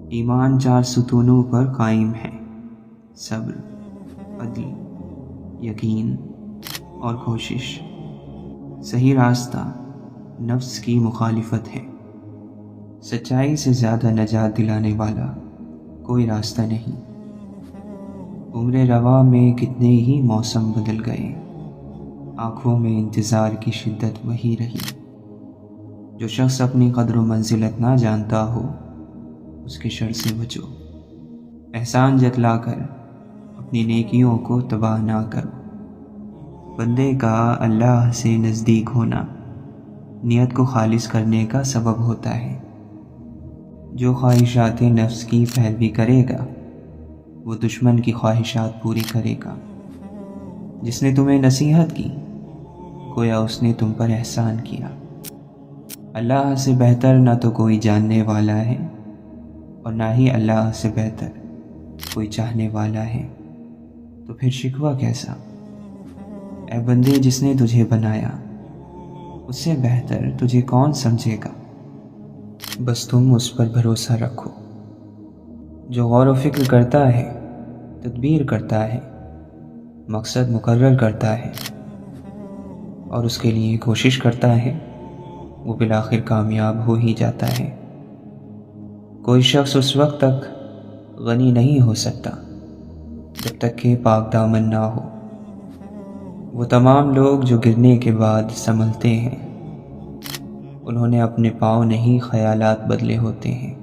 ایمان 4 ستونوں پر قائم ہے: صبر، عدل، یقین اور کوشش۔ صحیح راستہ نفس کی مخالفت ہے۔ سچائی سے زیادہ نجات دلانے والا کوئی راستہ نہیں۔ عمر رواں میں کتنے ہی موسم بدل گئے، آنکھوں میں انتظار کی شدت وہی رہی۔ جو شخص اپنی قدر و منزلت نہ جانتا ہو اس کے شر سے بچو۔ احسان جتلا کر اپنی نیکیوں کو تباہ نہ کرو۔ بندے کا اللہ سے نزدیک ہونا نیت کو خالص کرنے کا سبب ہوتا ہے۔ جو خواہشات نفس کی پیروی کرے گا وہ دشمن کی خواہشات پوری کرے گا۔ جس نے تمہیں نصیحت کی گویا اس نے تم پر احسان کیا۔ اللہ سے بہتر نہ تو کوئی جاننے والا ہے اور نہ ہی اللہ سے بہتر کوئی چاہنے والا ہے، تو پھر شکوہ کیسا؟ اے بندے، جس نے تجھے بنایا اس سے بہتر تجھے کون سمجھے گا؟ بس تم اس پر بھروسہ رکھو۔ جو غور و فکر کرتا ہے، تدبیر کرتا ہے، مقصد مقرر کرتا ہے اور اس کے لیے کوشش کرتا ہے، وہ بالآخر کامیاب ہو ہی جاتا ہے۔ کوئی شخص اس وقت تک غنی نہیں ہو سکتا جب تک کہ پاک دامن نہ ہو۔ وہ تمام لوگ جو گرنے کے بعد سنبھلتے ہیں، انہوں نے اپنے پاؤں نہیں خیالات بدلے ہوتے ہیں۔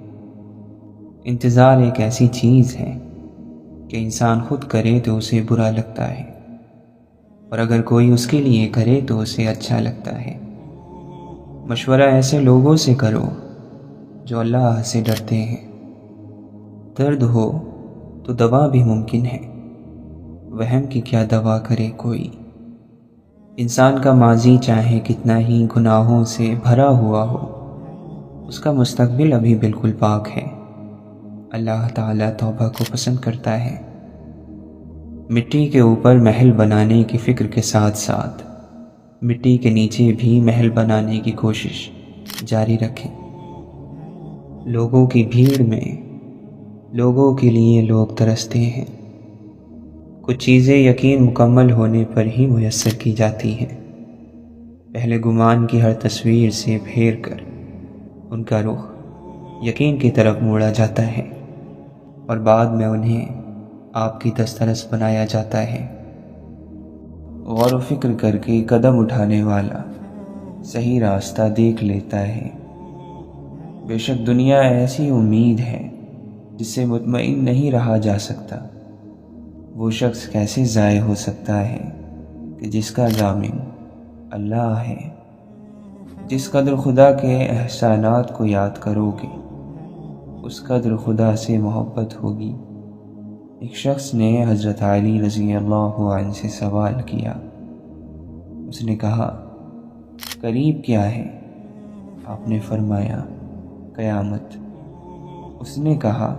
انتظار ایک ایسی چیز ہے کہ انسان خود کرے تو اسے برا لگتا ہے، اور اگر کوئی اس کے لیے کرے تو اسے اچھا لگتا ہے۔ مشورہ ایسے لوگوں سے کرو جو اللہ سے ڈرتے ہیں۔ درد ہو تو دوا بھی ممکن ہے، وہم کی کیا دوا کرے کوئی۔ انسان کا ماضی چاہے کتنا ہی گناہوں سے بھرا ہوا ہو، اس کا مستقبل ابھی بالکل پاک ہے۔ اللہ تعالیٰ توبہ کو پسند کرتا ہے۔ مٹی کے اوپر محل بنانے کی فکر کے ساتھ ساتھ مٹی کے نیچے بھی محل بنانے کی کوشش جاری رکھیں۔ لوگوں کی بھیڑ میں لوگوں کے لیے لوگ ترستے ہیں۔ کچھ چیزیں یقین مکمل ہونے پر ہی میسر کی جاتی ہیں۔ پہلے گمان کی ہر تصویر سے پھیر کر ان کا رخ یقین کی طرف موڑا جاتا ہے، اور بعد میں انہیں آپ کی دسترس بنایا جاتا ہے۔ غور و فکر کر کے قدم اٹھانے والا صحیح راستہ دیکھ لیتا ہے۔ بے شک دنیا ایسی امید ہے جس سے مطمئن نہیں رہا جا سکتا۔ وہ شخص کیسے ضائع ہو سکتا ہے کہ جس کا ضامن اللہ ہے۔ جس قدر خدا کے احسانات کو یاد کرو گے، اس قدر خدا سے محبت ہوگی۔ ایک شخص نے حضرت علی رضی اللہ عنہ سے سوال کیا۔ اس نے کہا، قریب کیا ہے؟ آپ نے فرمایا، قیامت۔ اس نے کہا،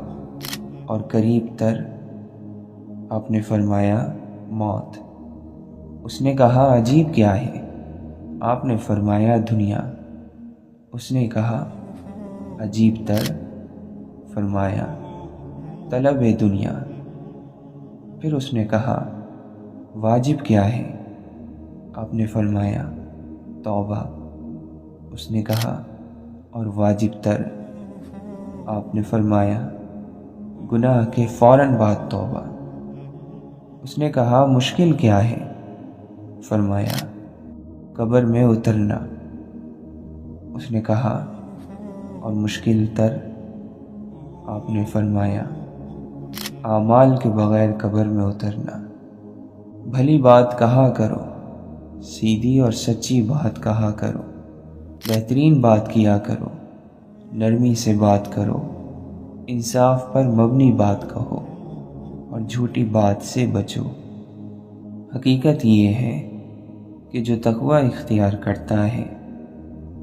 اور قریب تر؟ آپ نے فرمایا، موت۔ اس نے کہا، عجیب کیا ہے؟ آپ نے فرمایا، دنیا۔ اس نے کہا، عجیب تر؟ فرمایا، طلب دنیا۔ پھر اس نے کہا، واجب کیا ہے؟ آپ نے فرمایا، توبہ۔ اس نے کہا، اور واجب تر؟ آپ نے فرمایا، گناہ کے فوراً بعد توبہ۔ اس نے کہا، مشکل کیا ہے؟ فرمایا، قبر میں اترنا۔ اس نے کہا، اور مشکل تر؟ آپ نے فرمایا، اعمال کے بغیر قبر میں اترنا۔ بھلی بات کہا کرو، سیدھی اور سچی بات کہا کرو، بہترین بات کیا کرو، نرمی سے بات کرو، انصاف پر مبنی بات کہو اور جھوٹی بات سے بچو۔ حقیقت یہ ہے کہ جو تقوی اختیار کرتا ہے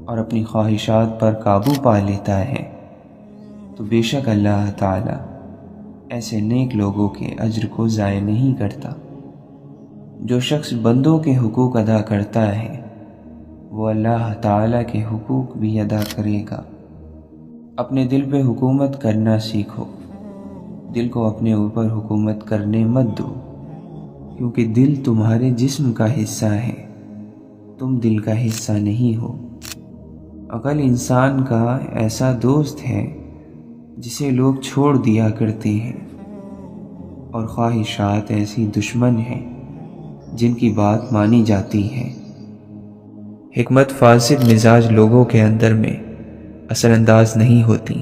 اور اپنی خواہشات پر قابو پا لیتا ہے، تو بے شک اللہ تعالیٰ ایسے نیک لوگوں کے اجر کو ضائع نہیں کرتا۔ جو شخص بندوں کے حقوق ادا کرتا ہے، وہ اللہ تعالیٰ کے حقوق بھی ادا کرے گا۔ اپنے دل پہ حکومت کرنا سیکھو، دل کو اپنے اوپر حکومت کرنے مت دو، کیونکہ دل تمہارے جسم کا حصہ ہے، تم دل کا حصہ نہیں ہو۔ عقل انسان کا ایسا دوست ہے جسے لوگ چھوڑ دیا کرتے ہیں، اور خواہشات ایسی دشمن ہیں جن کی بات مانی جاتی ہے۔ حکمت فاسد مزاج لوگوں کے اندر میں اثر انداز نہیں ہوتی۔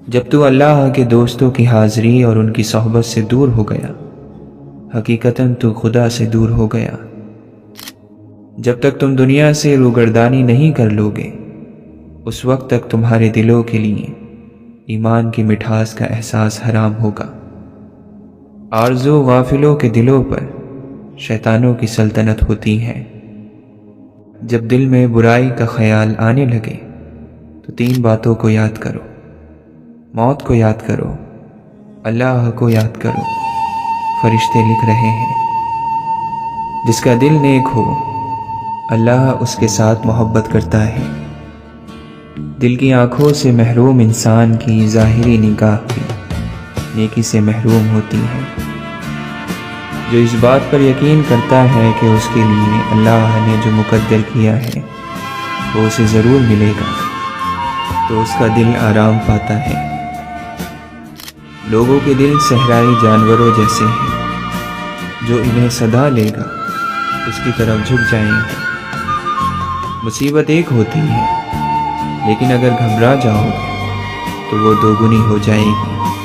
جب تو اللہ کے دوستوں کی حاضری اور ان کی صحبت سے دور ہو گیا، حقیقتاً تو خدا سے دور ہو گیا۔ جب تک تم دنیا سے روگردانی نہیں کر لو گے، اس وقت تک تمہارے دلوں کے لیے ایمان کی مٹھاس کا احساس حرام ہوگا۔ آرزو غافلوں کے دلوں پر شیطانوں کی سلطنت ہوتی ہے۔ جب دل میں برائی کا خیال آنے لگے تو 3 باتوں کو یاد کرو، موت کو یاد کرو، اللہ کو یاد کرو۔ فرشتے لکھ رہے ہیں، جس کا دل نیک ہو اللہ اس کے ساتھ محبت کرتا ہے۔ دل کی آنکھوں سے محروم انسان کی ظاہری نگاہ بھی نیکی سے محروم ہوتی ہے۔ جو اس بات پر یقین کرتا ہے کہ اس کے لیے اللہ نے جو مقدر کیا ہے وہ اسے ضرور ملے گا، تو اس کا دل آرام پاتا ہے۔ لوگوں کے دل صحرائی جانوروں جیسے ہیں، جو انہیں صدا لے گا اس کی طرف جھک جائیں گے۔ مصیبت ایک ہوتی ہے، لیکن اگر گھبرا جاؤ تو وہ دوگنی ہو جائے گی۔